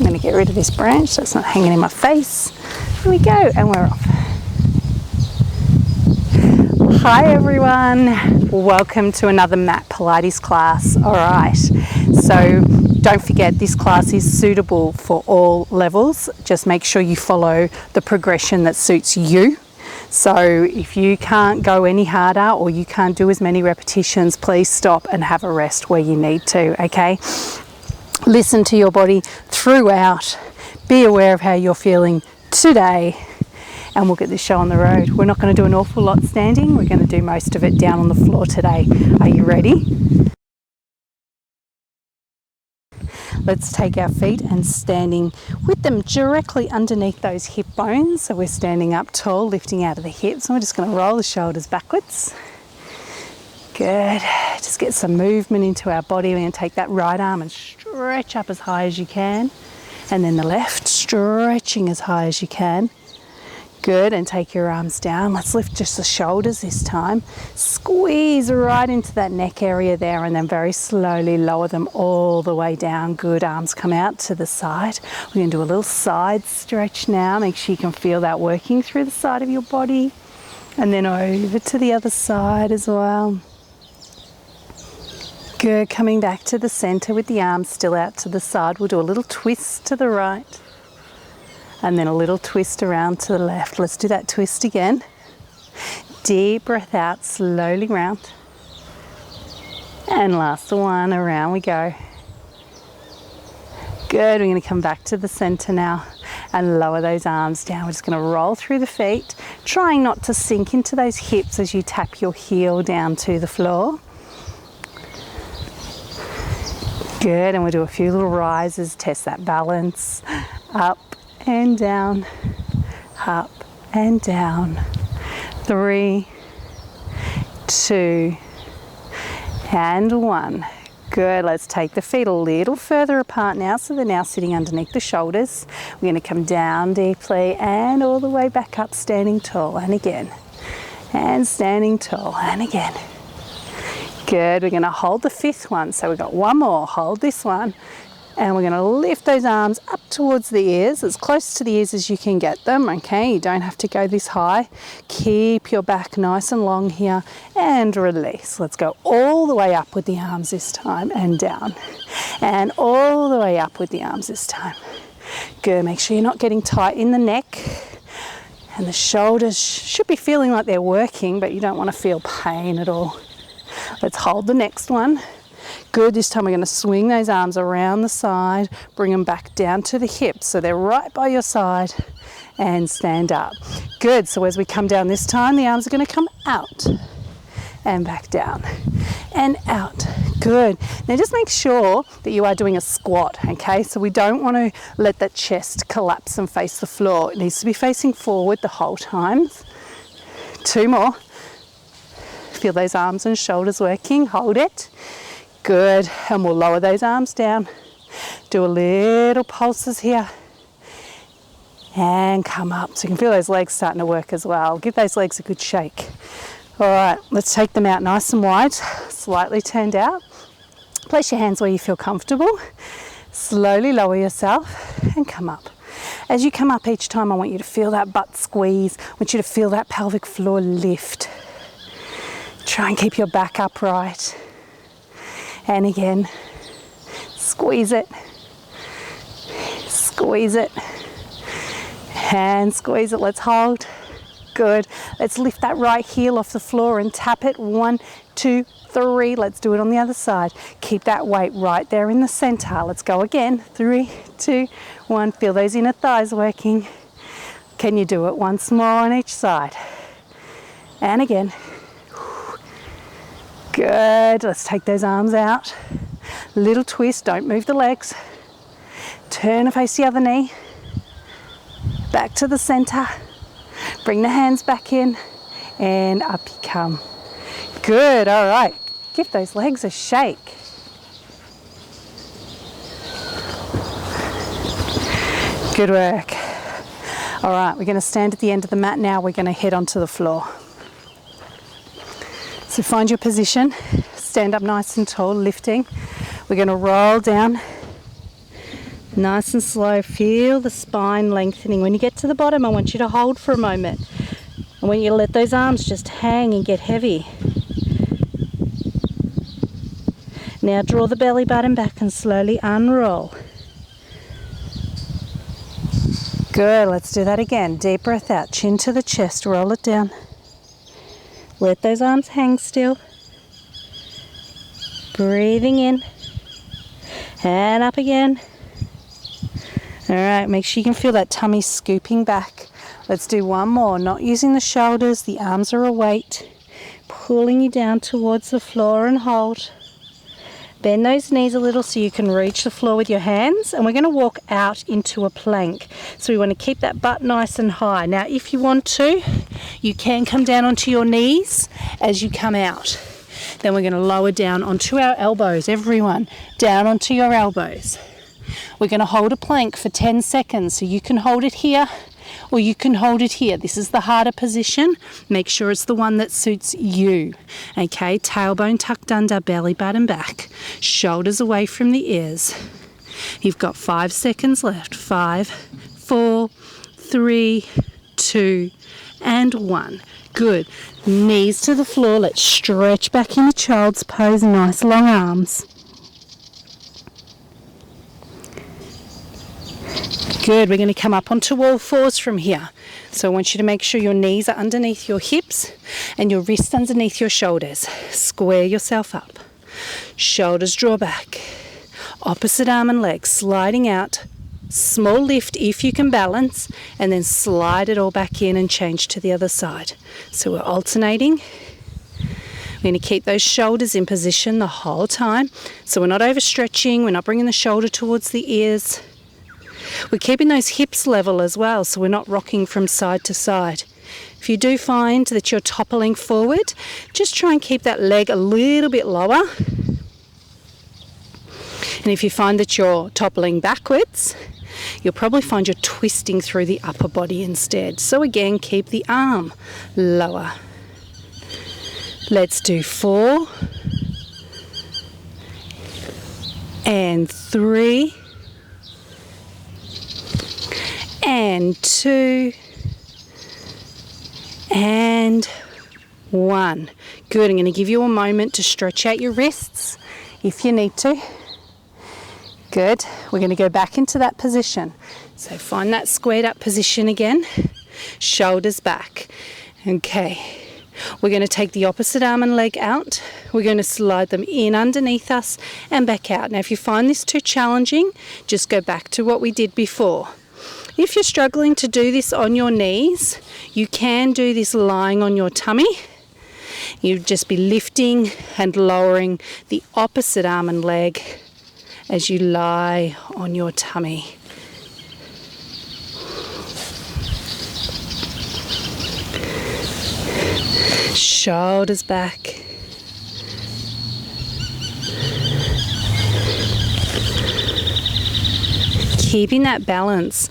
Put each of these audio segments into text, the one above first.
going to get rid of this branch so it's not hanging in my face. Here we go, and we're off. Hi everyone, welcome to another mat Pilates class. Alright, so don't forget this class is suitable for all levels. Just make sure you follow the progression that suits you. So if you can't go any harder or you can't do as many repetitions, please stop and have a rest where you need to, okay? Listen to your body throughout, be aware of how you're feeling today, and we'll get this show on the road. We're not going to do an awful lot standing, we're going to do most of it down on the floor today. Are you ready? Let's take our feet and standing with them directly underneath those hip bones. So we're standing up tall, lifting out of the hips, and we're just going to roll the shoulders backwards. Good. Just get some movement into our body. We're going to take that right arm and stretch up as high as you can, and then the left, stretching as high as you can. Good, and take your arms down. Let's lift just the shoulders this time. Squeeze right into that neck area there, and then very slowly lower them all the way down. Good, arms come out to the side. We're going to do a little side stretch now. Make sure you can feel that working through the side of your body. And then over to the other side as well. Good, coming back to the center with the arms still out to the side. We'll do a little twist to the right. And then a little twist around to the left. Let's do that twist again. Deep breath out, slowly round. And last one, around we go. Good, we're going to come back to the center now and lower those arms down. We're just going to roll through the feet, trying not to sink into those hips as you tap your heel down to the floor. Good, and we'll do a few little rises, test that balance. Up and down, up and down. 3, 2, and 1. Good, let's take the feet a little further apart now, so they're now sitting underneath the shoulders. We're going to come down deeply and all the way back up, standing tall, and again. And standing tall, and again. Good, we're going to hold the 5th one, so we've got one more. Hold this one. And we're going to lift those arms up towards the ears, as close to the ears as you can get them, okay? You don't have to go this high. Keep your back nice and long here, and release. Let's go all the way up with the arms this time, and down. And all the way up with the arms this time. Good, make sure you're not getting tight in the neck. And the shoulders should be feeling like they're working, but you don't want to feel pain at all. Let's hold the next one. Good, this time we're going to swing those arms around the side, bring them back down to the hips so they're right by your side, and stand up. Good, so as we come down this time, the arms are going to come out and back down and out. Good. Now just make sure that you are doing a squat, okay? So we don't want to let that chest collapse and face the floor. It needs to be facing forward the whole time. 2 more. Feel those arms and shoulders working. Hold it. Good, and we'll lower those arms down. Do a little pulses here. And come up. So you can feel those legs starting to work as well. Give those legs a good shake. All right, let's take them out nice and wide, slightly turned out. Place your hands where you feel comfortable. Slowly lower yourself and come up. As you come up each time, I want you to feel that butt squeeze. I want you to feel that pelvic floor lift. Try and keep your back upright. And again, squeeze it, and squeeze it. Let's hold. Good. Let's lift that right heel off the floor and tap it. 1, 2, 3. Let's do it on the other side. Keep that weight right there in the center. Let's go again. 3, 2, 1. Feel those inner thighs working. Can you do it once more on each side? And again. Good, let's take those arms out. Little twist, don't move the legs. Turn and face the other knee. Back to the center. Bring the hands back in and up you come. Good, all right. Give those legs a shake. Good work. All right, we're going to stand at the end of the mat now. We're going to head onto the floor. So find your position, stand up nice and tall, lifting. We're going to roll down Nice and slow. Feel the spine lengthening. When you get to the bottom, I want you to hold for a moment. I want you to let those arms just hang and get heavy. Now draw the belly button back and slowly unroll. Good, let's do that again. Deep breath out, chin to the chest, roll it down. Let those arms hang still. Breathing in. And up again. All right, make sure you can feel that tummy scooping back. Let's do one more, not using the shoulders, the arms are a weight. Pulling you down towards the floor and hold. Bend those knees a little so you can reach the floor with your hands, and we're going to walk out into a plank. So we want to keep that butt nice and high. Now if you want to, you can come down onto your knees as you come out. Then we're going to lower down onto our elbows, everyone, down onto your elbows. We're going to hold a plank for 10 seconds, so you can hold it here or you can hold it here. This is the harder position. Make sure it's the one that suits you. Okay, tailbone tucked under, belly button back, shoulders away from the ears. You've got 5 seconds left. 5, 4, 3, 2, and 1. Good. Knees to the floor. Let's stretch back into child's pose. Nice long arms. Good. We're going to come up onto all fours from here. So I want you to make sure your knees are underneath your hips and your wrists underneath your shoulders. Square yourself up. Shoulders draw back. Opposite arm and leg sliding out. Small lift if you can balance, and then slide it all back in and change to the other side. So we're alternating. We're going to keep those shoulders in position the whole time. So we're not overstretching, we're not bringing the shoulder towards the ears. We're keeping those hips level as well, so we're not rocking from side to side. If you do find that you're toppling forward, just try and keep that leg a little bit lower. And if you find that you're toppling backwards, you'll probably find you're twisting through the upper body instead. So again, keep the arm lower. Let's do 4 and 3 and 2 and 1. Good. I'm going to give you a moment to stretch out your wrists if you need to. Good. We're going to go back into that position. So find that squared up position again. Shoulders back. Okay. We're going to take the opposite arm and leg out. We're going to slide them in underneath us and back out. Now if you find this too challenging, just go back to what we did before. If you're struggling to do this on your knees, you can do this lying on your tummy. You'd just be lifting and lowering the opposite arm and leg as you lie on your tummy. Shoulders back. Keeping that balance.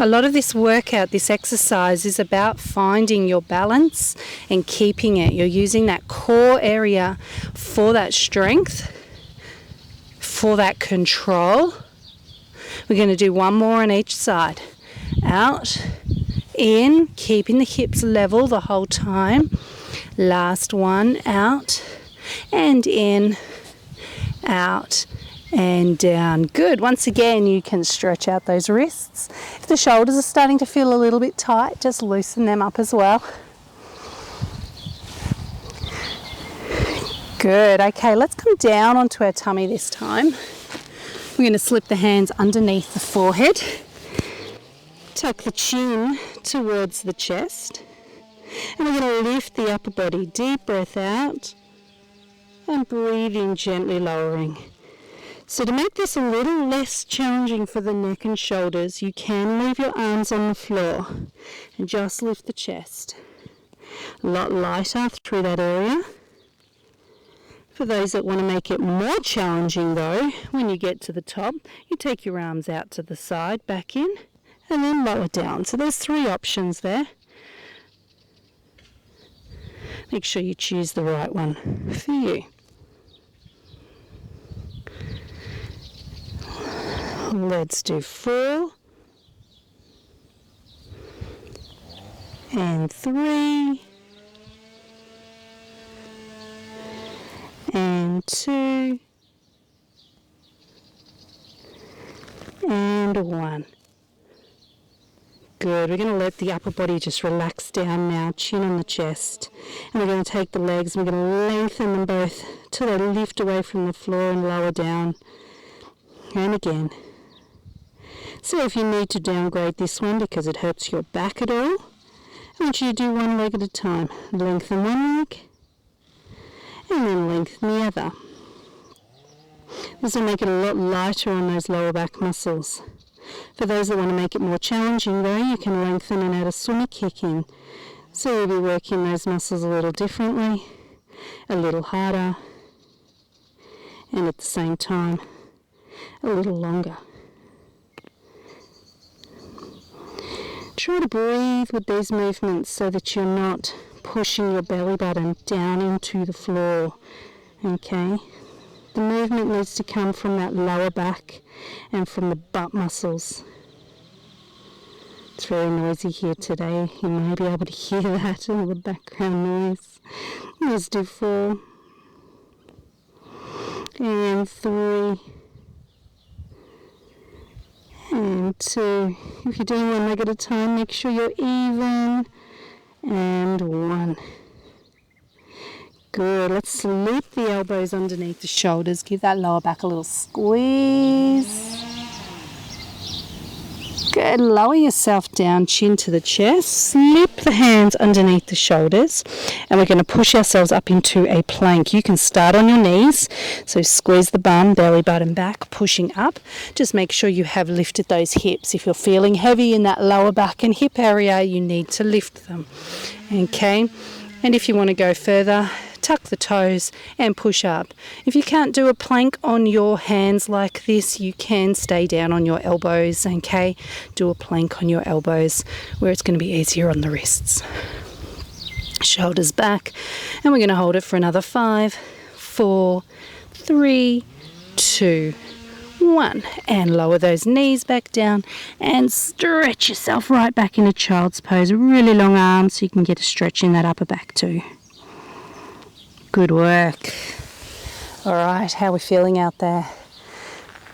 A lot of this workout, this exercise, is about finding your balance and keeping it. You're using that core area for that strength, for that control. We're going to do one more on each side. Out, in, keeping the hips level the whole time. Last one, out and in, out and down. Good. Once again, you can stretch out those wrists. If the shoulders are starting to feel a little bit tight, just loosen them up as well. Good. Okay, let's come down onto our tummy this time. We're going to slip the hands underneath the forehead. Tuck the chin towards the chest. And we're going to lift the upper body. Deep breath out. And breathe in, gently lowering. So to make this a little less challenging for the neck and shoulders, you can leave your arms on the floor and just lift the chest. A lot lighter through that area. For those that want to make it more challenging though, when you get to the top, you take your arms out to the side, back in, and then lower down. So there's 3 options there. Make sure you choose the right one for you. Let's do 4 and 3 and 2 and 1. Good. We're going to let the upper body just relax down now, chin on the chest. And we're going to take the legs and we're going to lengthen them both till they lift away from the floor and lower down. And again. So if you need to downgrade this one because it hurts your back at all, I want you to do one leg at a time. Lengthen one leg and then lengthen the other. This will make it a lot lighter on those lower back muscles. For those that want to make it more challenging though, you can lengthen and add a swimmy kick in. So you'll be working those muscles a little differently, a little harder, and at the same time, a little longer. Try to breathe with these movements so that you're not pushing your belly button down into the floor. Okay? The movement needs to come from that lower back and from the butt muscles. It's very noisy here today. You may be able to hear that in the background noise. Let's do 4 and 3 and 2. If you're doing one leg at a time, make sure you're even. And 1. Good. Let's slip the elbows underneath the shoulders. Give that lower back a little squeeze. Good. Lower yourself down, chin to the chest. Slip the hands underneath the shoulders. And we're going to push ourselves up into a plank. You can start on your knees. So squeeze the bum, belly button back, pushing up. Just make sure you have lifted those hips. If you're feeling heavy in that lower back and hip area, you need to lift them. Okay. And if you want to go further, tuck the toes and push up. If you can't do a plank on your hands like this, you can stay down on your elbows, okay? Do a plank on your elbows where it's going to be easier on the wrists. Shoulders back, and we're going to hold it for another 5, 4, 3, 2, 1. And lower those knees back down and stretch yourself right back into child's pose. Really long arms so you can get a stretch in that upper back too. Good work. All right, how are we feeling out there?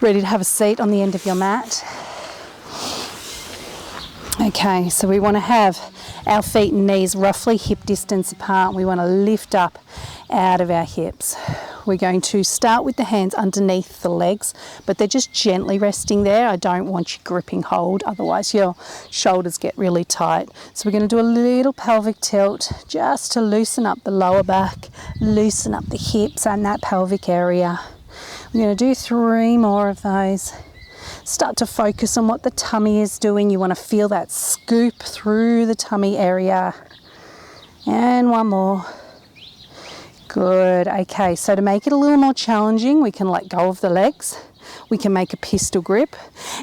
Ready to have a seat on the end of your mat? Okay, so we want to have our feet and knees roughly hip distance apart. We want to lift up out of our hips. We're going to start with the hands underneath the legs, but they're just gently resting there. I don't want you gripping hold, otherwise your shoulders get really tight. So we're going to do a little pelvic tilt just to loosen up the lower back, loosen up the hips and that pelvic area. We're going to do 3 more of those. Start to focus on what the tummy is doing. You want to feel that scoop through the tummy area. And 1 more. Good. Okay, so to make it a little more challenging, we can let go of the legs. We can make a pistol grip,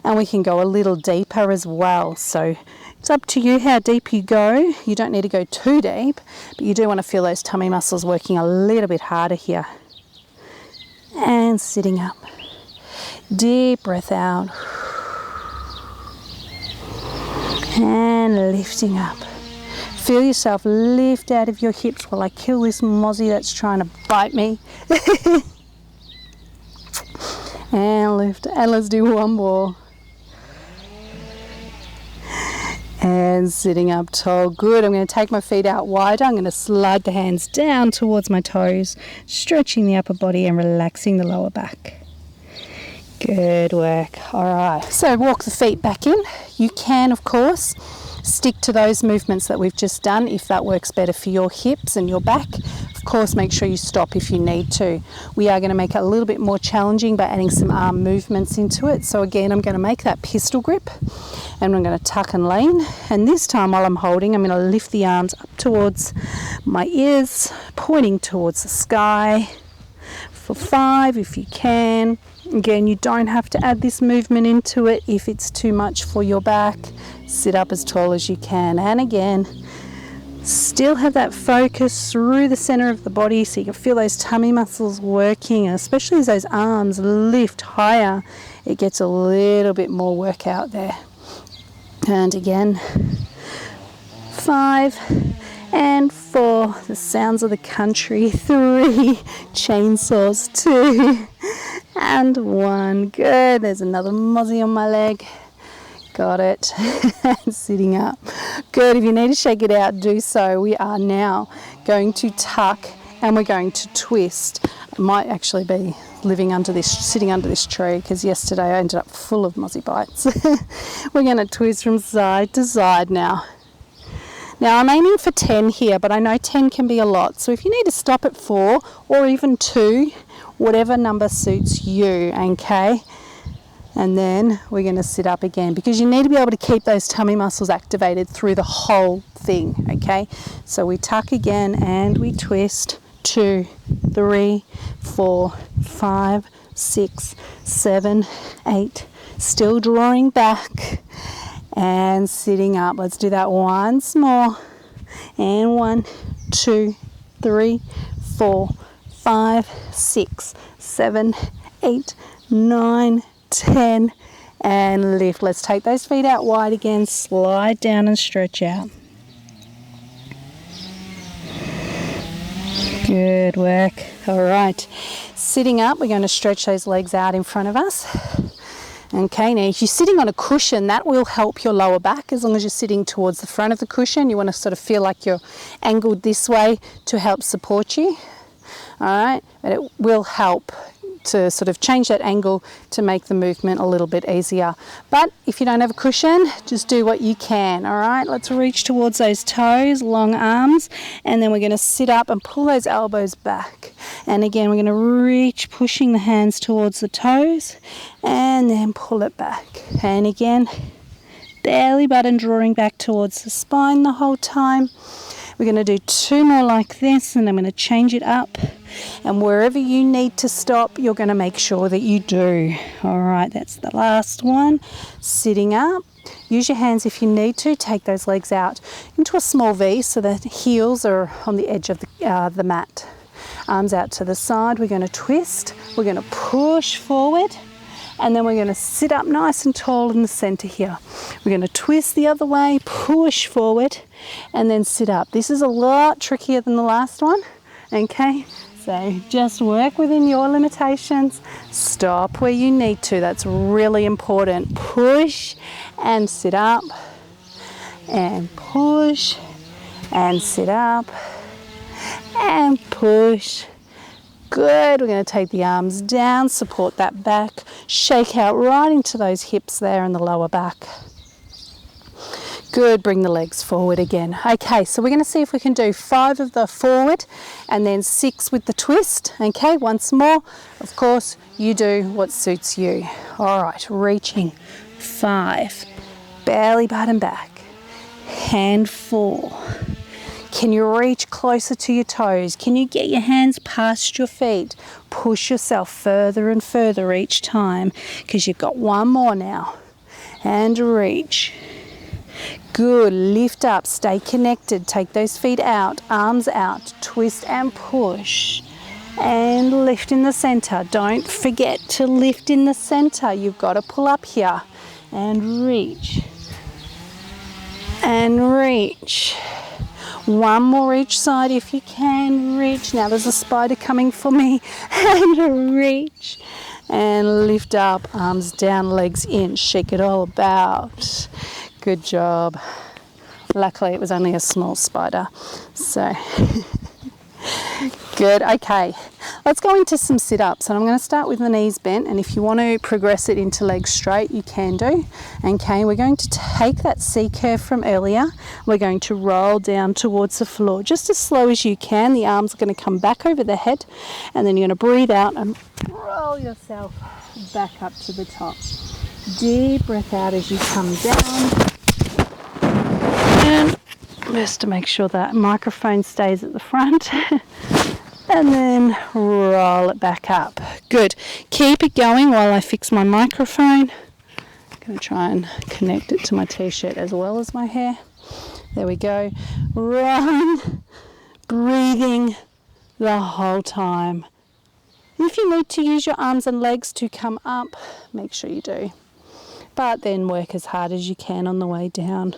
and we can go a little deeper as well. So it's up to you how deep you go. You don't need to go too deep, but you do want to feel those tummy muscles working a little bit harder here. And sitting up. Deep breath out. And lifting up. Feel yourself lift out of your hips while I kill this mozzie that's trying to bite me. And lift. And let's do 1 more. And sitting up tall. Good. I'm going to take my feet out wider. I'm going to slide the hands down towards my toes, stretching the upper body and relaxing the lower back. Good work. All right. So walk the feet back in. You can, of course, stick to those movements that we've just done if that works better for your hips and your back. Of course, make sure you stop if you need to. We are going to make it a little bit more challenging by adding some arm movements into it. So again, I'm going to make that pistol grip and I'm going to tuck and lean. And this time while I'm holding, I'm going to lift the arms up towards my ears, pointing towards the sky for 5 if you can. Again, you don't have to add this movement into it if it's too much for your back. Sit up as tall as you can. And again, still have that focus through the center of the body so you can feel those tummy muscles working, especially as those arms lift higher. it gets a little bit more workout there. And again, 5 and 4, the sounds of the country, 3, chainsaws, 2 and 1. Good, there's another mozzie on my leg. Got it. Sitting up. Good, if you need to shake it out, do so. We are now going to tuck and we're going to twist. I might actually be sitting under this tree, because yesterday I ended up full of mozzie bites. We're going to twist from side to side now. Now I'm aiming for 10 here, but I know 10 can be a lot. So if you need to stop at 4 or even 2, whatever number suits you, okay? And then we're going to sit up again, because you need to be able to keep those tummy muscles activated through the whole thing, okay? So we tuck again and we twist. 2, 3, 4, 5, 6, 7, 8. Still drawing back and sitting up. Let's do that once more. And 1, 2, 3, 4, 5, 6, 7, 8, 9, 10. And lift. Let's take those feet out wide again. Slide down and stretch out. Good work. All right. Sitting up, we're going to stretch those legs out in front of us. Okay, now if you're sitting on a cushion, that will help your lower back. As long as you're sitting towards the front of the cushion, you want to sort of feel like you're angled this way to help support you. All right, but it will help to sort of change that angle to make the movement a little bit easier. But if you don't have a cushion, just do what you can. All right, let's reach towards those toes, long arms, and then we're going to sit up and pull those elbows back. And again, we're going to reach, pushing the hands towards the toes, and then pull it back. And again, belly button drawing back towards the spine the whole time. We're going to do 2 more like this, and I'm going to change it up. And wherever you need to stop, you're going to make sure that you do. All right, that's the last one. Sitting up. Use your hands if you need to. Take those legs out into a small V so the heels are on the edge of the mat. Arms out to the side. We're going to twist. We're going to push forward. And then we're going to sit up nice and tall in the center here. We're going to twist the other way, push forward, and then sit up. This is a lot trickier than the last one, okay? So just work within your limitations. Stop where you need to. That's really important. Push and sit up, and push and sit up, and push. Good. We're going to take the arms down, support that back, shake out right into those hips there in the lower back. Good. Bring the legs forward again. Okay, so we're going to see if we can do 5 of the forward and then 6 with the twist. Okay, once more. Of course, you do what suits you. All right, reaching. 5. Belly button back. Hand 4. Can you reach closer to your toes? Can you get your hands past your feet? Push yourself further and further each time, because you've got 1 more now. And reach. Good. Lift up. Stay connected. Take those feet out. Arms out. Twist and push. And lift in the center. Don't forget to lift in the center. You've got to pull up here. And reach. And reach. 1 more each side if you can. Reach. Now there's a spider coming for me. And reach. And lift up. Arms down, legs in. Shake it all about. Good job. Luckily it was only a small spider. So good. Okay, let's go into some sit-ups, and I'm going to start with the knees bent, and if you want to progress it into legs straight, you can do. Okay, we're going to take that C curve from earlier. We're going to roll down towards the floor just as slow as you can. The arms are going to come back over the head, and then you're going to breathe out and roll yourself back up to the top. Deep breath out as you come down. And just to make sure that microphone stays at the front. And then roll it back up. Good. Keep it going while I fix my microphone. I'm going to try and connect it to my t-shirt as well as my hair. There we go. Run. Breathing the whole time. If you need to use your arms and legs to come up, make sure you do. But then work as hard as you can on the way down.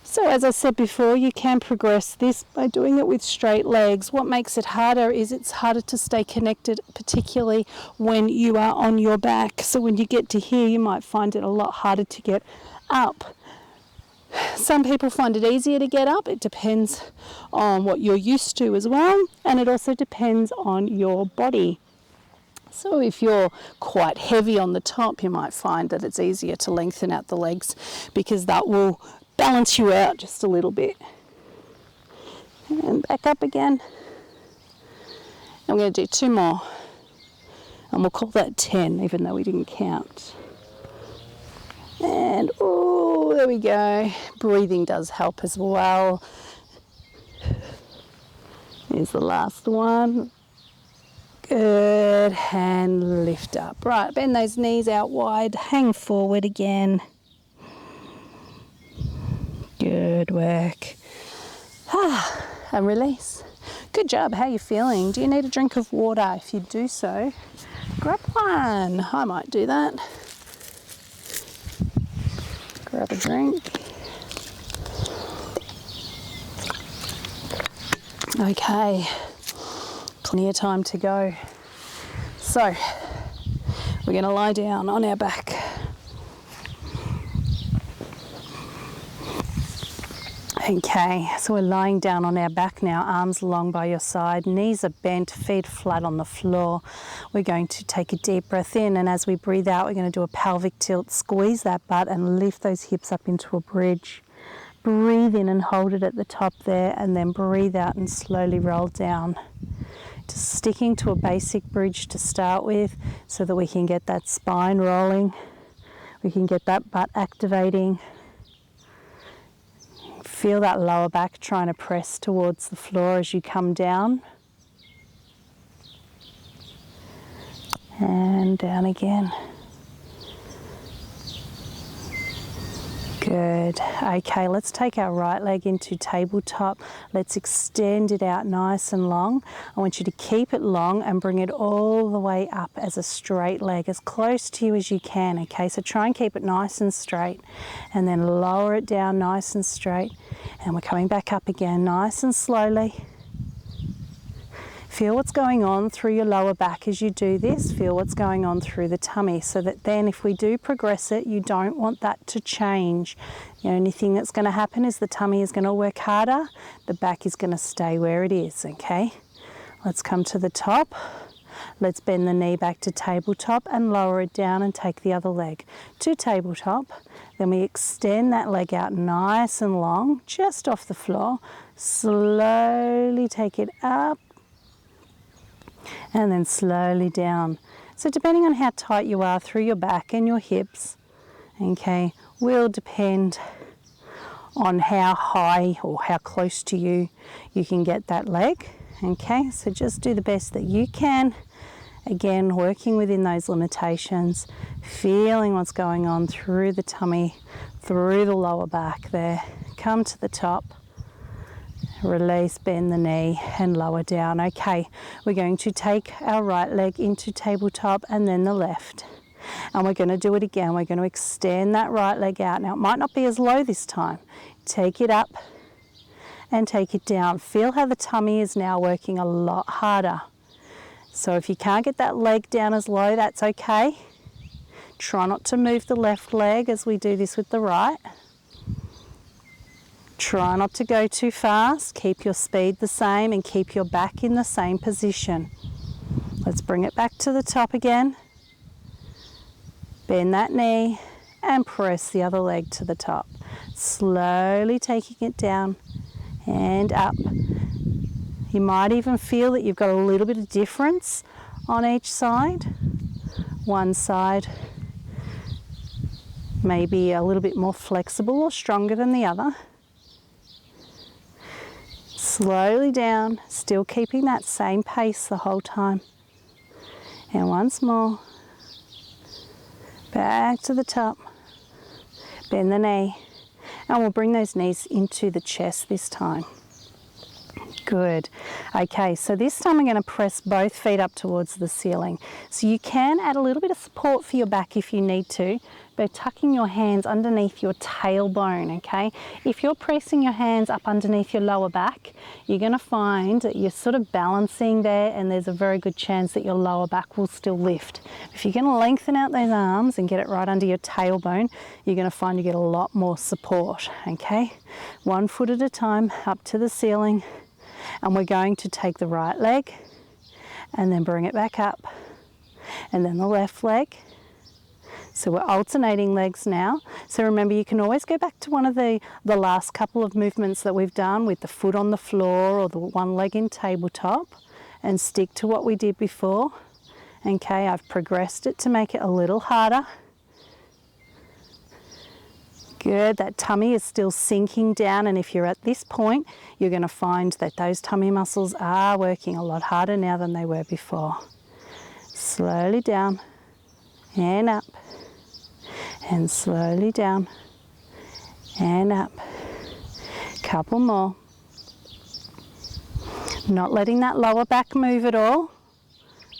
So as I said before, you can progress this by doing it with straight legs. What makes it harder is it's harder to stay connected, particularly when you are on your back. So when you get to here, you might find it a lot harder to get up. Some people find it easier to get up. It depends on what you're used to as well, and it also depends on your body. So if you're quite heavy on the top, you might find that it's easier to lengthen out the legs because that will balance you out just a little bit. And back up again. I'm going to do 2 more. And we'll call that 10, even though we didn't count. And, oh, there we go. Breathing does help as well. Here's the last one. Good, and lift up. Right, bend those knees out wide, hang forward again. Good work. And release. Good job. How are you feeling? Do you need a drink of water? If you do so, grab one. I might do that. Grab a drink. Okay. Plenty of time to go. So, we're going to lie down on our back. Okay, so we're lying down on our back now, arms long by your side, knees are bent, feet flat on the floor. We're going to take a deep breath in, and as we breathe out, we're going to do a pelvic tilt, squeeze that butt and lift those hips up into a bridge. Breathe in and hold it at the top there, and then breathe out and slowly roll down. Just sticking to a basic bridge to start with so that we can get that spine rolling, we can get that butt activating. Feel that lower back trying to press towards the floor as you come down. And down again. Good. Okay, let's take our right leg into tabletop. Let's extend it out nice and long. I want you to keep it long and bring it all the way up as a straight leg, as close to you as you can. Okay, so try and keep it nice and straight, and then lower it down nice and straight. And we're coming back up again, nice and slowly. Feel what's going on through your lower back as you do this. Feel what's going on through the tummy, so that then if we do progress it, you don't want that to change. The only thing that's going to happen is the tummy is going to work harder, the back is going to stay where it is, okay? Let's come to the top. Let's bend the knee back to tabletop and lower it down and take the other leg to tabletop. Then we extend that leg out nice and long, just off the floor. Slowly take it up. And then slowly down. So depending on how tight you are through your back and your hips, okay, will depend on how high or how close to you can get that leg. Okay, so just do the best that you can. Again, working within those limitations, feeling what's going on through the tummy, through the lower back there. Come to the top. Release, bend the knee and lower down. Okay, we're going to take our right leg into tabletop and then the left. And we're going to do it again. We're going to extend that right leg out. Now, it might not be as low this time. Take it up and take it down. Feel how the tummy is now working a lot harder. So if you can't get that leg down as low, that's okay. Try not to move the left leg as we do this with the right. Try not to go too fast, keep your speed the same and keep your back in the same position. Let's bring it back to the top again. Bend that knee and press the other leg to the top. Slowly taking it down and up. You might even feel that you've got a little bit of difference on each side. One side may be a little bit more flexible or stronger than the other. Slowly down, still keeping that same pace the whole time. And once more, back to the top, bend the knee, and we'll bring those knees into the chest this time. Good. Okay, so this time I'm going to press both feet up towards the ceiling. So you can add a little bit of support for your back if you need to, by tucking your hands underneath your tailbone, okay? If you're pressing your hands up underneath your lower back, you're going to find that you're sort of balancing there, and there's a very good chance that your lower back will still lift. If you're going to lengthen out those arms and get it right under your tailbone, you're going to find you get a lot more support, okay? 1 foot at a time, up to the ceiling. And we're going to take the right leg and then bring it back up, and then the left leg. So we're alternating legs now. So remember, you can always go back to one of the last couple of movements that we've done with the foot on the floor or the one leg in tabletop, and stick to what we did before. Okay, I've progressed it to make it a little harder. Good, that tummy is still sinking down, and if you're at this point, you're going to find that those tummy muscles are working a lot harder now than they were before. Slowly down and up, and slowly down and up. Couple more. Not letting that lower back move at all.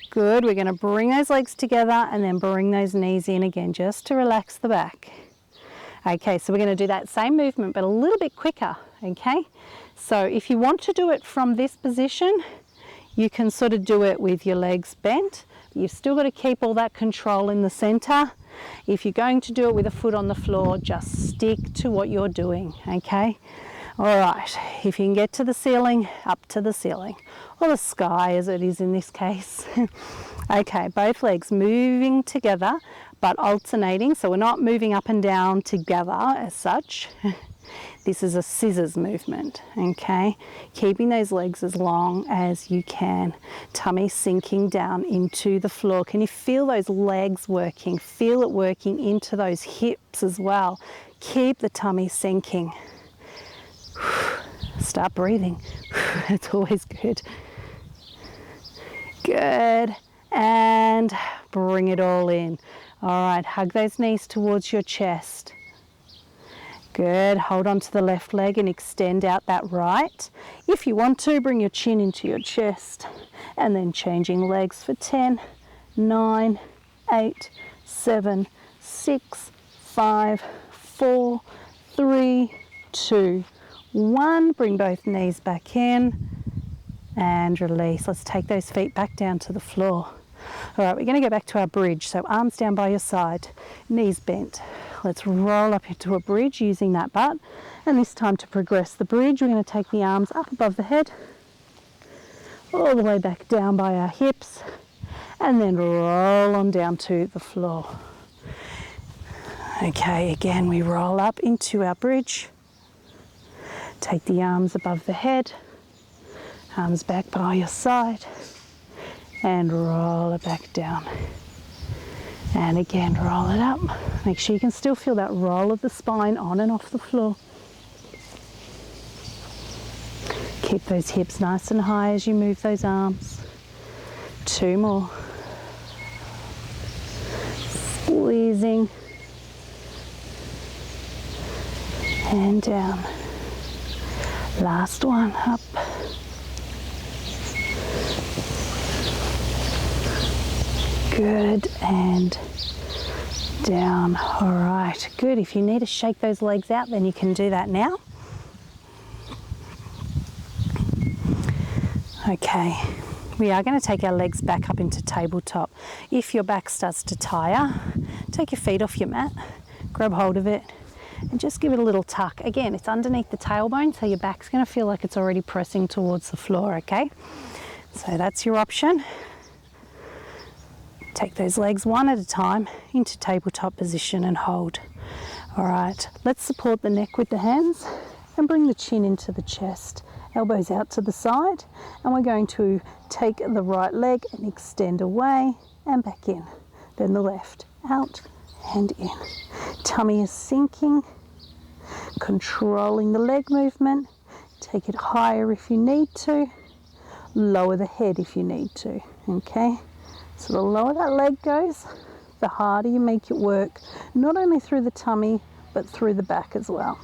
Good, we're going to bring those legs together and then bring those knees in again just to relax the back. Okay, so we're going to do that same movement but a little bit quicker, okay? So if you want to do it from this position, you can sort of do it with your legs bent. You've still got to keep all that control in the center. If you're going to do it with a foot on the floor, just stick to what you're doing, okay? All right, if you can get to the ceiling, up to the ceiling, or the sky as it is in this case. Okay, both legs moving together but alternating, so we're not moving up and down together as such. This is a scissors movement, okay? Keeping those legs as long as you can. Tummy sinking down into the floor. Can you feel those legs working? Feel it working into those hips as well. Keep the tummy sinking. Start breathing. It's always good. Good. And bring it all in. All right, hug those knees towards your chest. Good, hold on to the left leg and extend out that right. If you want to, bring your chin into your chest, and then changing legs for 10, 9, 8, 7, 6, 5, 4, 3, 2, 1. Bring both knees back in and release. Let's take those feet back down to the floor. All right, we're going to go back to our bridge. So arms down by your side, knees bent. Let's roll up into a bridge using that butt. And this time, to progress the bridge, we're going to take the arms up above the head, all the way back down by our hips, and then roll on down to the floor. Okay, again, we roll up into our bridge. Take the arms above the head, arms back by your side, and roll it back down. And again, roll it up. Make sure you can still feel that roll of the spine on and off the floor. Keep those hips nice and high as you move those arms. 2 more. Squeezing. And down. Last one, up. Good, and down. All right, good. If you need to shake those legs out, then you can do that now. Okay, we are going to take our legs back up into tabletop. If your back starts to tire, take your feet off your mat, grab hold of it, and just give it a little tuck. Again, it's underneath the tailbone, so your back's going to feel like it's already pressing towards the floor, okay? So that's your option. Take those legs one at a time into tabletop position and hold. All right, let's support the neck with the hands and bring the chin into the chest. Elbows out to the side, and we're going to take the right leg and extend away and back in. Then the left, out and in. Tummy is sinking, controlling the leg movement. Take it higher if you need to. Lower the head if you need to, okay? So the lower that leg goes, the harder you make it work, not only through the tummy, but through the back as well.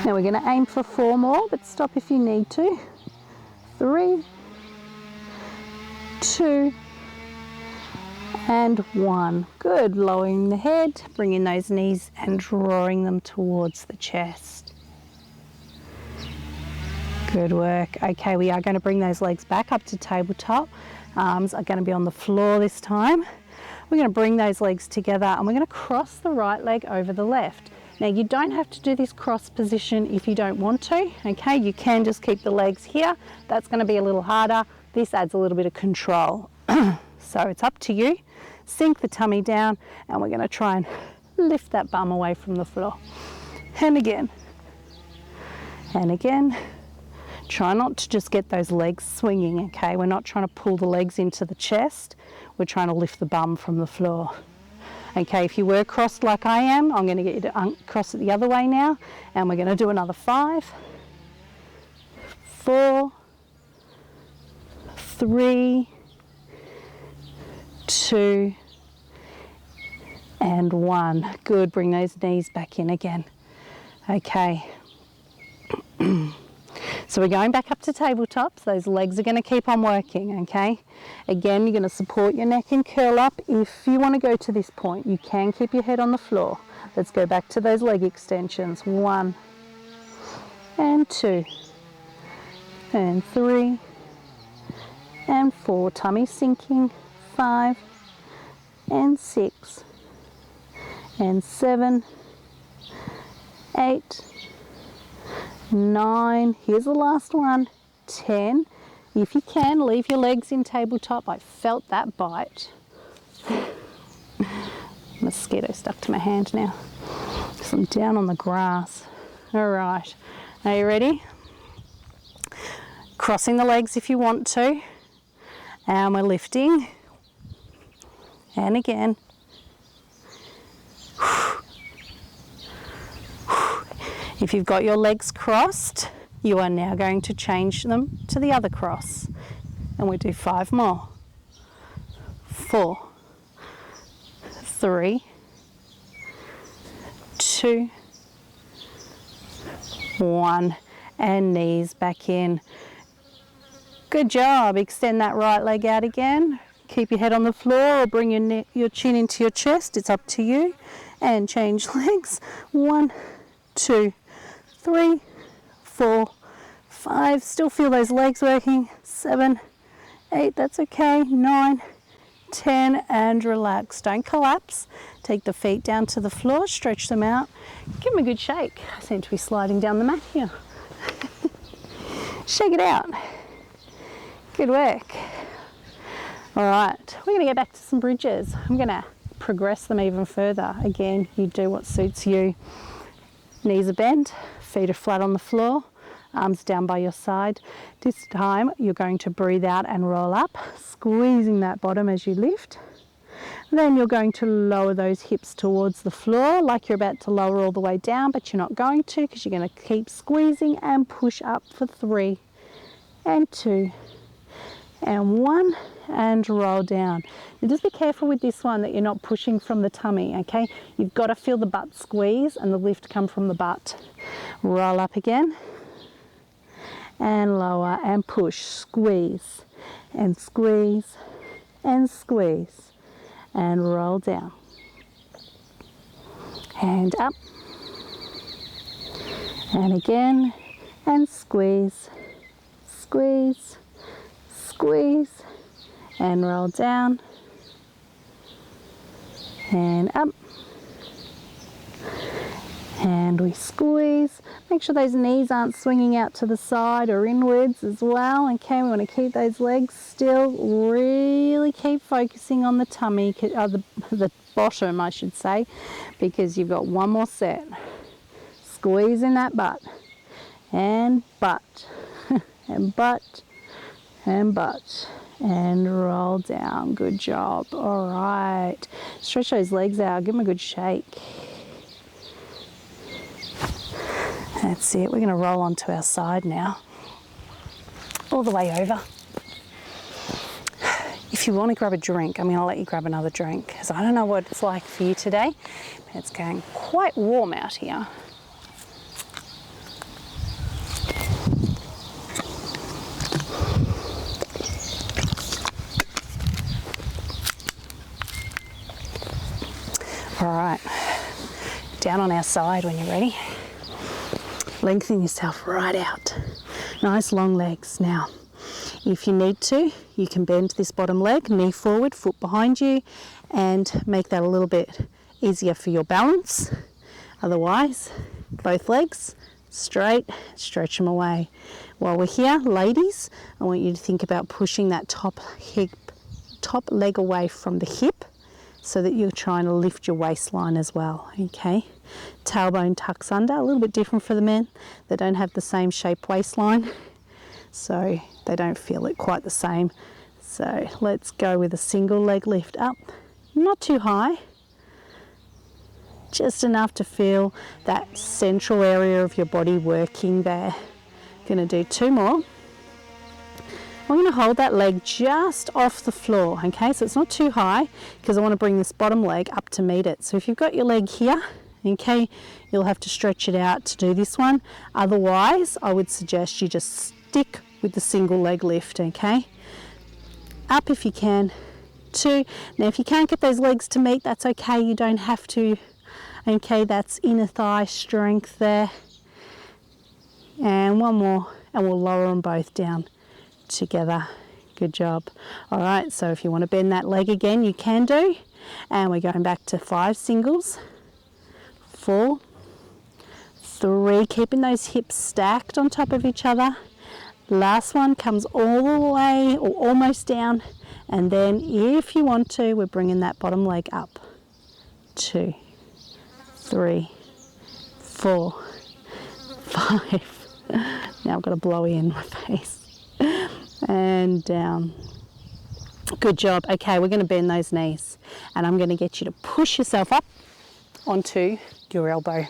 Now we're going to aim for 4 more, but stop if you need to. 3, 2, and 1. Good. Lowering the head, bringing those knees and drawing them towards the chest. Good work. Okay, we are going to bring those legs back up to tabletop. Arms are going to be on the floor this time. We're going to bring those legs together and we're going to cross the right leg over the left. Now you don't have to do this cross position if you don't want to, okay? You can just keep the legs here. That's going to be a little harder. This adds a little bit of control. So it's up to you. Sink the tummy down and we're going to try and lift that bum away from the floor. And again. And again. Try not to just get those legs swinging, okay? We're not trying to pull the legs into the chest. We're trying to lift the bum from the floor. Okay, if you were crossed like I am, I'm going to get you to cross it the other way now. And we're going to do another 5, 4, 3, 2, and 1. Good, bring those knees back in again. Okay. So we're going back up to tabletops. Those legs are going to keep on working, okay? Again, you're going to support your neck and curl up. If you want to go to this point, you can keep your head on the floor. Let's go back to those leg extensions. 1, and 2, and 3, and 4. Tummy sinking. 5, and 6, and 7, 8, 9, here's the last one, 10. If you can, leave your legs in tabletop. I felt that bite. Mosquito stuck to my hand now. So I'm down on the grass. All right, are you ready? Crossing the legs if you want to. And we're lifting. And again. If you've got your legs crossed, you are now going to change them to the other cross. And we do 5 more. 4, 3, 2, 1, and knees back in. Good job. Extend that right leg out again. Keep your head on the floor or bring your chin into your chest. It's up to you. And change legs. 1, 2, 3, 4, 5. Still feel those legs working. 7, 8. That's okay. 9, 10, and relax. Don't collapse. Take the feet down to the floor. Stretch them out. Give them a good shake. I seem to be sliding down the mat here. Shake it out. Good work. All right, we're going to go back to some bridges. I'm going to progress them even further. Again, you do what suits you. Knees are bent, feet are flat on the floor, arms down by your side. This time you're going to breathe out and roll up, squeezing that bottom as you lift. Then you're going to lower those hips towards the floor like you're about to lower all the way down, but you're not going to because you're going to keep squeezing and push up for 3 and 2 and 1 and roll down. Now just be careful with this one that you're not pushing from the tummy, okay? You've got to feel the butt squeeze and the lift come from the butt. Roll up again and lower and push, squeeze and squeeze and squeeze and roll down and up and again and squeeze, squeeze, squeeze and roll down and up and we squeeze. Make sure those knees aren't swinging out to the side or inwards as well. Okay, we want to keep those legs still. Really keep focusing on the tummy, the bottom I should say, because you've got one more set. Squeeze in that butt and butt and butt and butt and roll down. Good job. All right, stretch those legs out, give them a good shake. That's it. We're going to roll onto our side now, all the way over. If you want to grab a drink, I'm going to let you grab another drink because I don't know what it's like for you today, but it's getting quite warm out here. All right, down on our side when you're ready. Lengthen yourself right out. Nice long legs. Now, if you need to, you can bend this bottom leg, knee forward, foot behind you, and make that a little bit easier for your balance. Otherwise, both legs straight, stretch them away. While we're here, ladies, I want you to think about pushing that top leg away from the hip so that you're trying to lift your waistline as well, okay? Tailbone tucks under, a little bit different for the men. They don't have the same shape waistline, so they don't feel it quite the same. So let's go with a single leg lift up, not too high, just enough to feel that central area of your body working there. Gonna do 2 more. I'm going to hold that leg just off the floor, okay? So it's not too high because I want to bring this bottom leg up to meet it. So if you've got your leg here, okay, you'll have to stretch it out to do this one. Otherwise, I would suggest you just stick with the single leg lift, okay? Up if you can. 2. Now if you can't get those legs to meet, that's okay. You don't have to. Okay, that's inner thigh strength there. And 1 more, and we'll lower them both down together. Good job. All right, so if you want to bend that leg again, you can do. And we're going back to 5 singles. 4, 3, keeping those hips stacked on top of each other. Last one comes all the way or almost down. And then if you want to, we're bringing that bottom leg up. 2, 3, 4, 5. Now I've got a blowy in my face. And down. Good job. Okay, we're going to bend those knees. And I'm going to get you to push yourself up onto your elbow.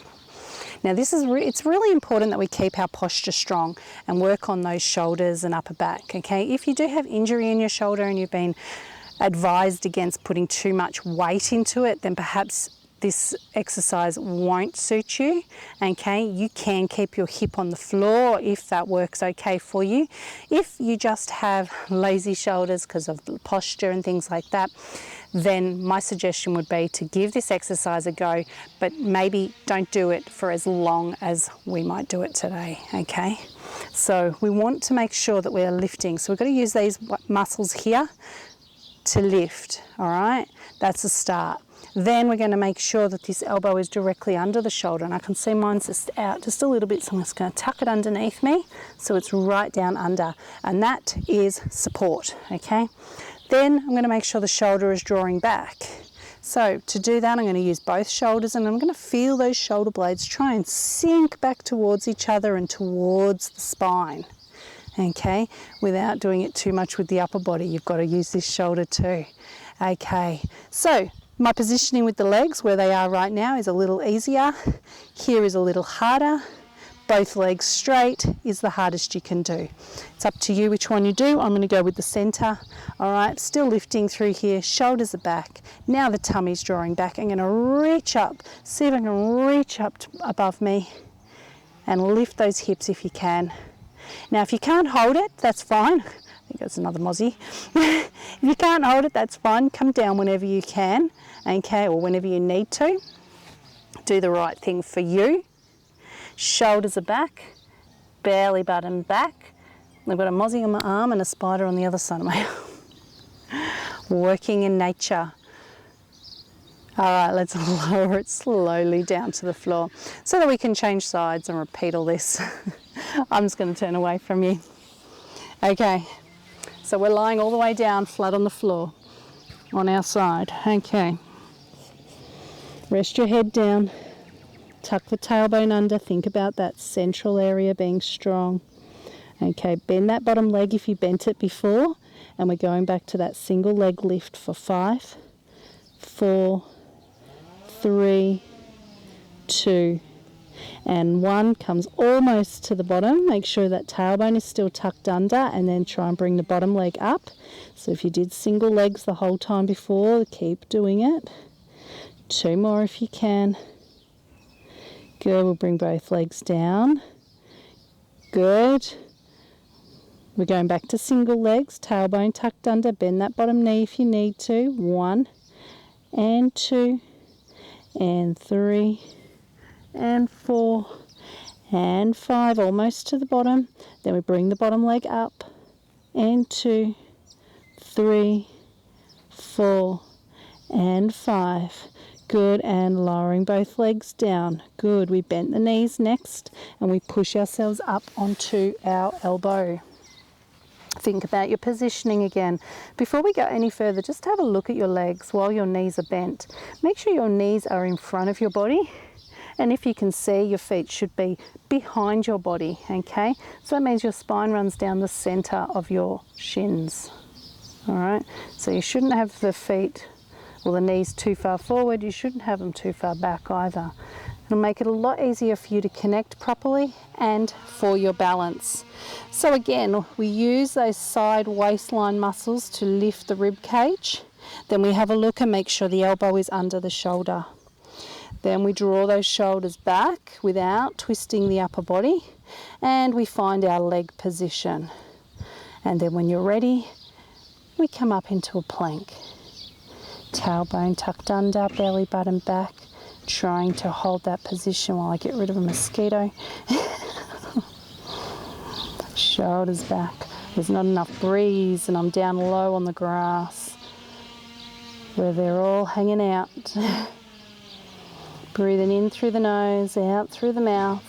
Now this is it's really important that we keep our posture strong and work on those shoulders and upper back, okay? If you do have injury in your shoulder and you've been advised against putting too much weight into it, then perhaps this exercise won't suit you, okay? You can keep your hip on the floor if that works okay for you. If you just have lazy shoulders because of posture and things like that, then my suggestion would be to give this exercise a go, but maybe don't do it for as long as we might do it today, okay? So we want to make sure that we are lifting. So we've got to use these muscles here to lift, all right? That's a start. Then we're going to make sure that this elbow is directly under the shoulder, and I can see mine's just out just a little bit, so I'm just going to tuck it underneath me so it's right down under, and that is support, okay? Then I'm going to make sure the shoulder is drawing back. So to do that, I'm going to use both shoulders, and I'm going to feel those shoulder blades try and sink back towards each other and towards the spine, okay? Without doing it too much with the upper body. You've got to use this shoulder too. Okay, so my positioning with the legs where they are right now is a little easier. Here is a little harder. Both legs straight is the hardest you can do. It's up to you which one you do. I'm going to go with the center. All right, still lifting through here. Shoulders are back. Now the tummy's drawing back. I'm going to reach up. See if I can reach up above me and lift those hips if you can. Now if you can't hold it, that's fine. I think that's another mozzie. If you can't hold it, that's fine. Come down whenever you can, okay, or whenever you need to. Do the right thing for you. Shoulders are back, belly button back. I've got a mozzie on my arm and a spider on the other side of my arm. Working in nature. All right, let's lower it slowly down to the floor so that we can change sides and repeat all this. I'm just going to turn away from you. Okay. So we're lying all the way down, flat on the floor, on our side. Okay. Rest your head down. Tuck the tailbone under. Think about that central area being strong. Okay, bend that bottom leg if you bent it before. And we're going back to that single leg lift for 5, 4, 3, 2, and 1. Comes almost to the bottom. Make sure that tailbone is still tucked under, and then try and bring the bottom leg up. So if you did single legs the whole time before, keep doing it. 2 more if you can. Good. We'll bring both legs down. Good. We're going back to single legs, tailbone tucked under. Bend that bottom knee if you need to. 1 and 2 and 3 and 4 and 5, almost to the bottom. Then we bring the bottom leg up, and 2, 3, 4 and 5. Good, and lowering both legs down. Good, we bent the knees next, and we push ourselves up onto our elbow. Think about your positioning again. Before we go any further, just have a look at your legs while your knees are bent. Make sure your knees are in front of your body, and if you can see, your feet should be behind your body, okay? So that means your spine runs down the center of your shins, all right? So you shouldn't have the feet or the knees too far forward. You shouldn't have them too far back either. It'll make it a lot easier for you to connect properly and for your balance. So again, we use those side waistline muscles to lift the rib cage. Then we have a look and make sure the elbow is under the shoulder. Then we draw those shoulders back without twisting the upper body, and we find our leg position. And then when you're ready, we come up into a plank. Tailbone tucked under, belly button back, trying to hold that position while I get rid of a mosquito. Shoulders back. There's not enough breeze, and I'm down low on the grass where they're all hanging out. Breathing in through the nose, out through the mouth.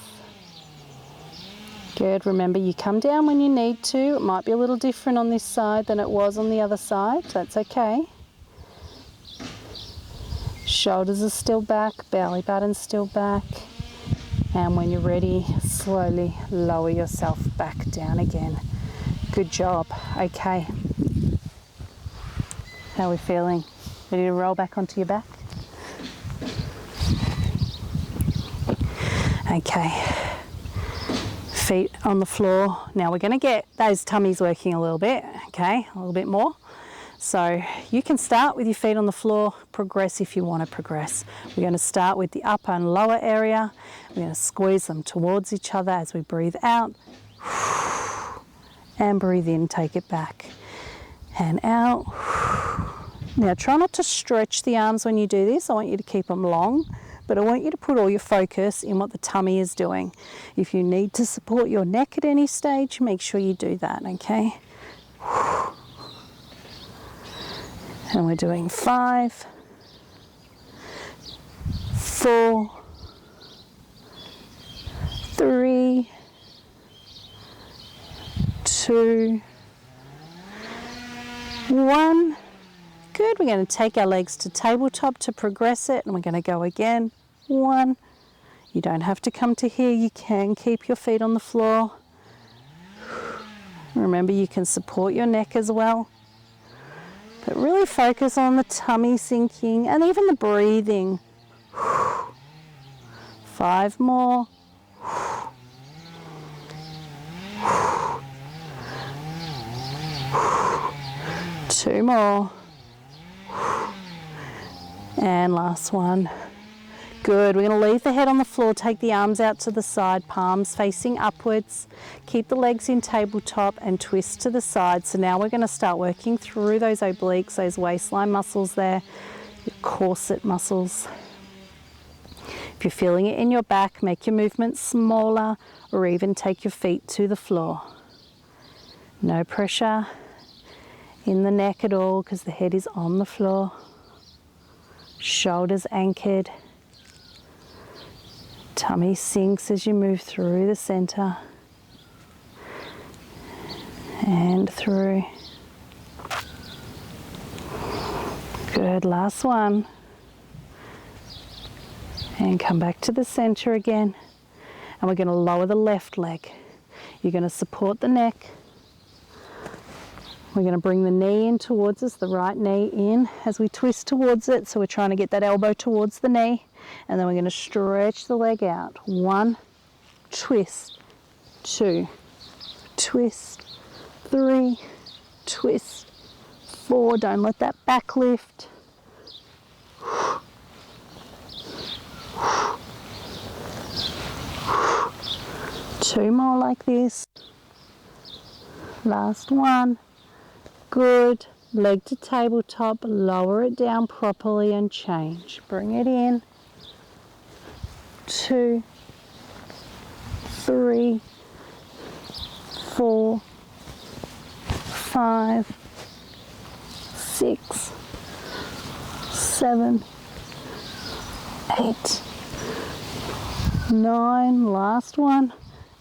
Good. Remember, you come down when you need to. It might be a little different on this side than it was on the other side. That's okay. Shoulders are still back, belly button's still back. And when you're ready, slowly lower yourself back down again. Good job. Okay. How are we feeling? Ready to roll back onto your back? Okay. Feet on the floor. Now we're going to get those tummies working a little bit, okay? A little bit more. So you can start with your feet on the floor, progress if you want to progress. We're going to start with the upper and lower area. We're going to squeeze them towards each other as we breathe out. And breathe in, take it back. And out. Now try not to stretch the arms when you do this. I want you to keep them long, but I want you to put all your focus in what the tummy is doing. If you need to support your neck at any stage, make sure you do that, okay? And we're doing 5, 4, 3, 2, 1. Good. We're going to take our legs to tabletop to progress it, and we're going to go again. 1. You don't have to come to here. You can keep your feet on the floor. Remember, you can support your neck as well. But really focus on the tummy sinking and even the breathing. 5 more. 2 more. And last one. Good. We're going to leave the head on the floor, take the arms out to the side, palms facing upwards. Keep the legs in tabletop and twist to the side. So now we're going to start working through those obliques, those waistline muscles there, your corset muscles. If you're feeling it in your back, make your movements smaller or even take your feet to the floor. No pressure in the neck at all because the head is on the floor. Shoulders anchored. Tummy sinks as you move through the center and through. Good, last one. And come back to the center again. And we're going to lower the left leg. You're going to support the neck. We're going to bring the knee in towards us, the right knee in as we twist towards it. So we're trying to get that elbow towards the knee. And then we're going to stretch the leg out. 1, twist, 2, twist, 3, twist, 4. Don't let that back lift. 2 more like this. Last one. Good. Leg to tabletop. Lower it down properly and change. Bring it in. 2, 3, 4, 5, 6, 7, 8, 9, last one,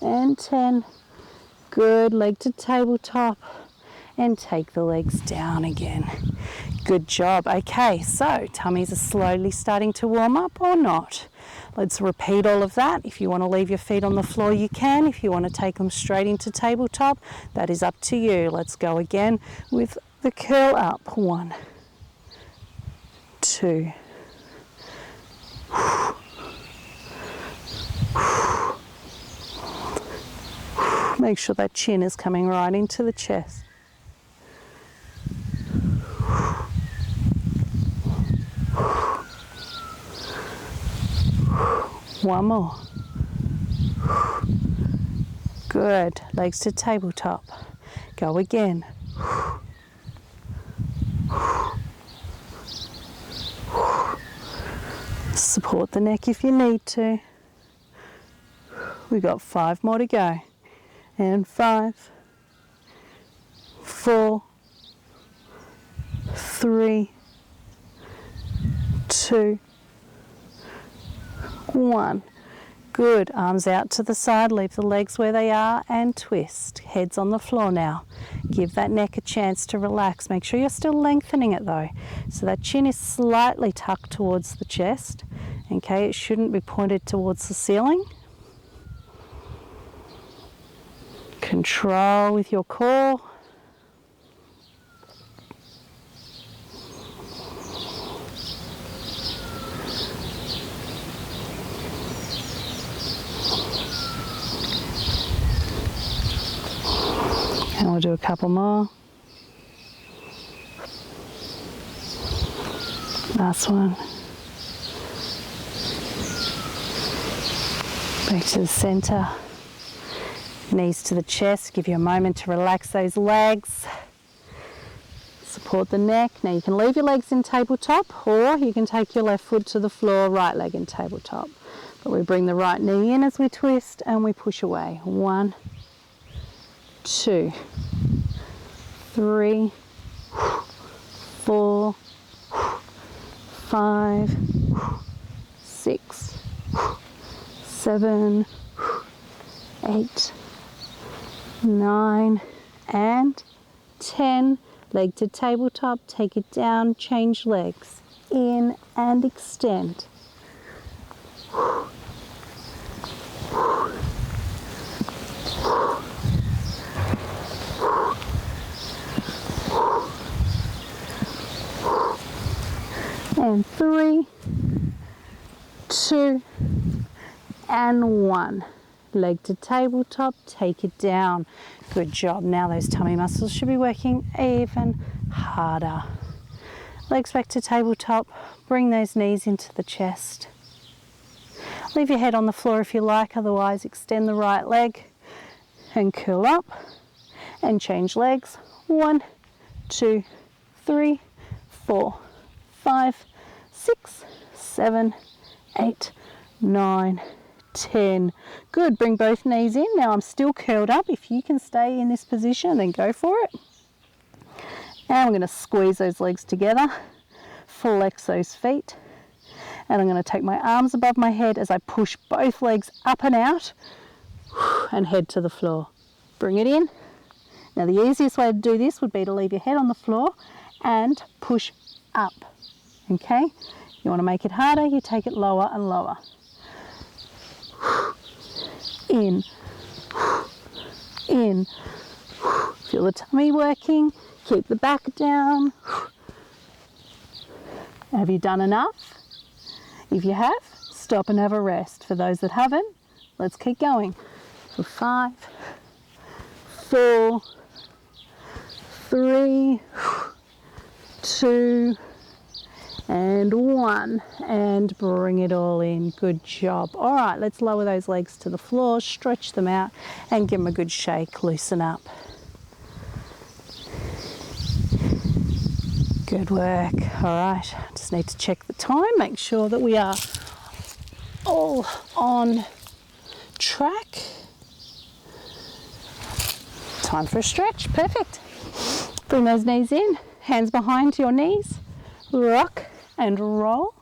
and 10. Good, leg to tabletop, and take the legs down again. Good job. Okay, so tummies are slowly starting to warm up or not. Let's repeat all of that. If you want to leave your feet on the floor, you can. If you want to take them straight into tabletop, that is up to you. Let's go again with the curl up. 1, 2. Make sure that chin is coming right into the chest. One more. Good. Legs to tabletop. Go again. Support the neck if you need to. We got 5 more to go. And 5, 4, 3, 2, 1. Good. Arms out to the side, leave the legs where they are and twist. Head's on the floor now. Give that neck a chance to relax. Make sure you're still lengthening it though. So that chin is slightly tucked towards the chest. Okay, it shouldn't be pointed towards the ceiling. Control with your core. And we'll do a couple more. Last one. Back to the center. Knees to the chest. Give you a moment to relax those legs. Support the neck. Now you can leave your legs in tabletop, or you can take your left foot to the floor, right leg in tabletop. But we bring the right knee in as we twist and we push away. 1, 2, 3, 4, 5, 6, 7, 8, 9, and 10. Leg to tabletop, take it down, change legs. In and extend. And 3, 2, and 1. Leg to tabletop, take it down. Good job. Now those tummy muscles should be working even harder. Legs back to tabletop, bring those knees into the chest. Leave your head on the floor if you like, otherwise extend the right leg and curl up and change legs. 1, 2, 3, 4, 5, 6, 7, 8, 9, 10. Good. Bring both knees in. Now I'm still curled up. If you can stay in this position, then go for it. And I'm going to squeeze those legs together, flex those feet, and I'm going to take my arms above my head as I push both legs up and out and head to the floor. Bring it in. Now the easiest way to do this would be to leave your head on the floor and push up. Okay? You want to make it harder, you take it lower and lower. In, in. Feel the tummy working. Keep the back down. Have you done enough? If you have, stop and have a rest. For those that haven't, let's keep going. For 5, 4, 3, 2, and 1, and bring it all in. Good job. All right, let's lower those legs to the floor, stretch them out, and give them a good shake. Loosen up. Good work. All right, just need to check the time, make sure that we are all on track. Time for a stretch. Perfect. Bring those knees in, hands behind your knees, rock and roll.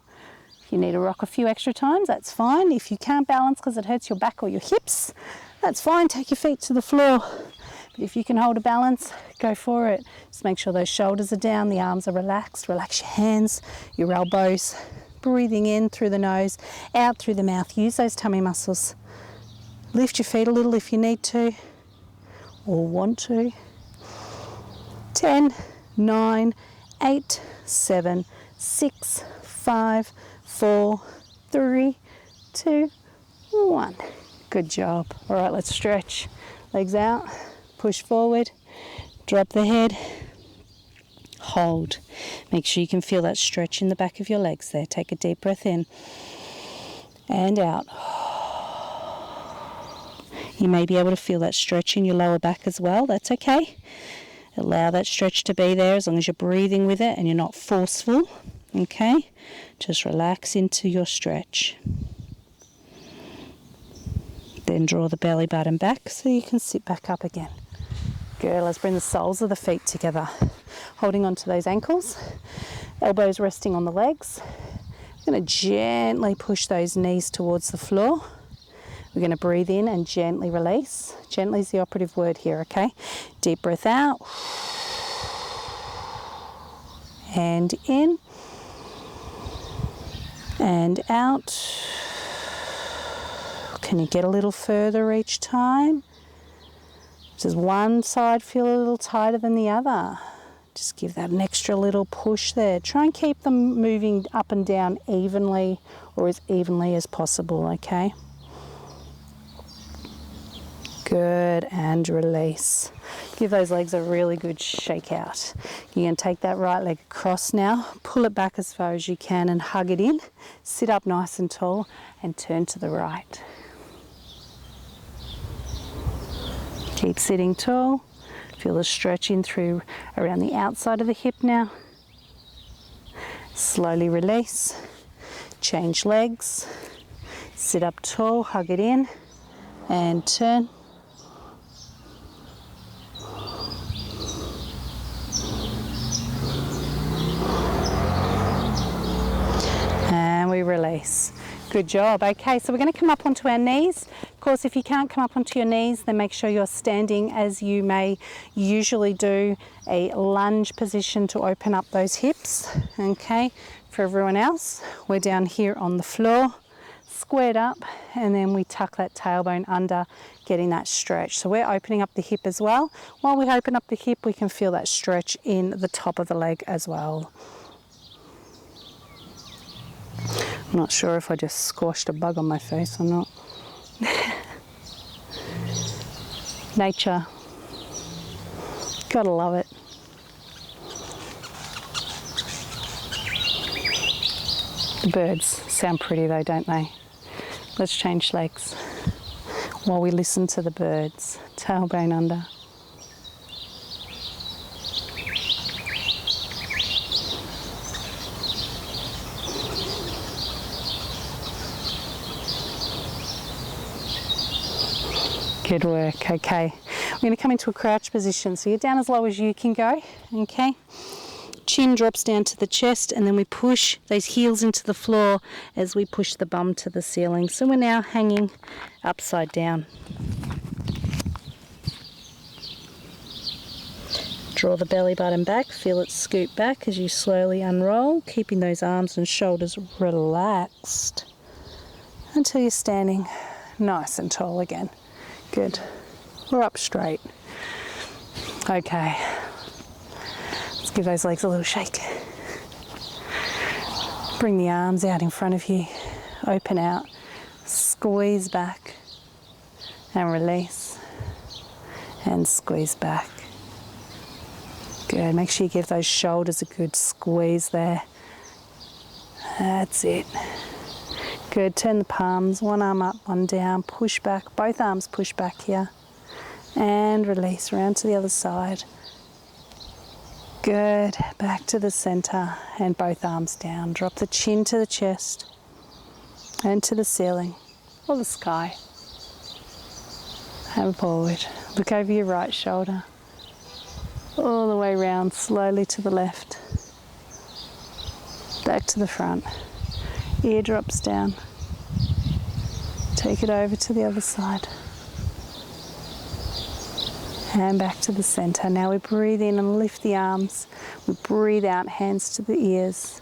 If you need to rock a few extra times, that's fine. If you can't balance because it hurts your back or your hips, that's fine. Take your feet to the floor. But if you can hold a balance, go for it. Just make sure those shoulders are down, the arms are relaxed. Relax your hands, your elbows. Breathing in through the nose, out through the mouth. Use those tummy muscles. Lift your feet a little if you need to or want to. 10, 9, 8, 7, 6, 5, 4, 3, 2, 1. Good job. All right, let's stretch. Legs out, push forward, drop the head, hold. Make sure you can feel that stretch in the back of your legs there. Take a deep breath in and out. You may be able to feel that stretch in your lower back as well. That's okay. Allow that stretch to be there as long as you're breathing with it and you're not forceful. Okay? Just relax into your stretch. Then draw the belly button back so you can sit back up again. Good. Let's bring the soles of the feet together. Holding onto those ankles, elbows resting on the legs. We're going to gently push those knees towards the floor. We're going to breathe in and gently release. Gently is the operative word here, okay? Deep breath out. And in. And out. Can you get a little further each time? Does one side feel a little tighter than the other? Just give that an extra little push there. Try and keep them moving up and down evenly or as evenly as possible, okay? Good, and release. Give those legs a really good shake out. You're going to take that right leg across now, pull it back as far as you can and hug it in. Sit up nice and tall and turn to the right. Keep sitting tall. Feel the stretch in through around the outside of the hip now. Slowly release. Change legs. Sit up tall, hug it in, and turn. And we release. Good job. Okay, so we're going to come up onto our knees. Of course, if you can't come up onto your knees, then make sure you're standing as you may usually do, a lunge position to open up those hips. Okay, for everyone else, we're down here on the floor, squared up, and then we tuck that tailbone under, getting that stretch. So we're opening up the hip as well. While we open up the hip, we can feel that stretch in the top of the leg as well. I'm not sure if I just squashed a bug on my face or not. Nature. Gotta love it. The birds sound pretty though, don't they? Let's change legs while we listen to the birds. Tailbone under. Good work. Okay, we're going to come into a crouch position. So you're down as low as you can go. Okay, chin drops down to the chest, and then we push those heels into the floor as we push the bum to the ceiling. So we're now hanging upside down. Draw the belly button back, feel it scoot back as you slowly unroll, keeping those arms and shoulders relaxed until you're standing nice and tall again. Good. We're up straight. Okay. Let's give those legs a little shake. Bring the arms out in front of you. Open out. Squeeze back. And release. And squeeze back. Good. Make sure you give those shoulders a good squeeze there. That's it. Good. Turn the palms, one arm up, one down, push back, both arms push back here, and release around to the other side. Good. Back to the center and both arms down. Drop the chin to the chest and to the ceiling or the sky. And forward. Look over your right shoulder. All the way round, slowly to the left. Back to the front. Eardrops down. Take it over to the other side. And back to the center. Now we breathe in and lift the arms. We breathe out, hands to the ears.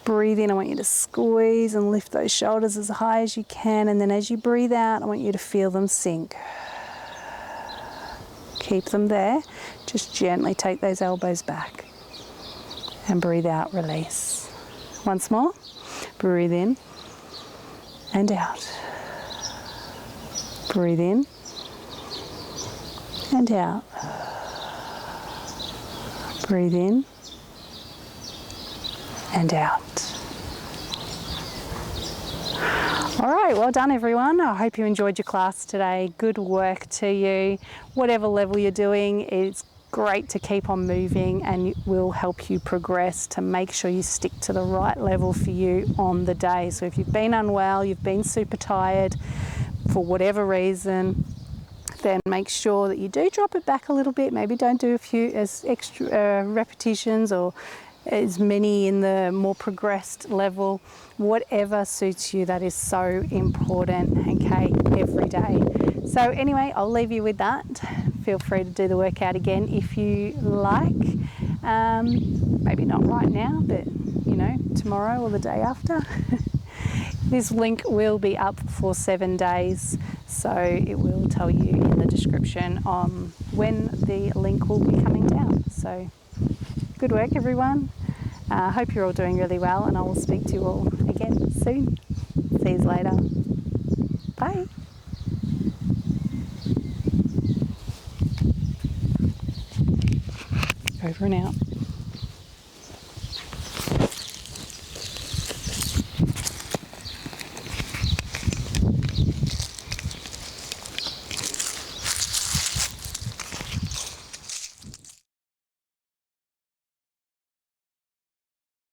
Breathe in, I want you to squeeze and lift those shoulders as high as you can. And then as you breathe out, I want you to feel them sink. Keep them there. Just gently take those elbows back. And breathe out, release. Once more. Breathe in and out. Breathe in and out. Breathe in and out. All right, well done everyone. I hope you enjoyed your class today. Good work to you. Whatever level you're doing, it's great to keep on moving and it will help you progress to make sure you stick to the right level for you on the day. So if you've been unwell, you've been super tired for whatever reason, then make sure that you do drop it back a little bit. Maybe don't do a few as extra repetitions or as many in the more progressed level. Whatever suits you, that is so important, okay, every day. So anyway, I'll leave you with that. Feel free to do the workout again if you like. Maybe not right now, but you know, tomorrow or the day after. This link will be up for 7 days, so it will tell you in the description on when the link will be coming down. So good work everyone. I hope you're all doing really well, and I will speak to you all again soon. See you later. Bye. Over and out.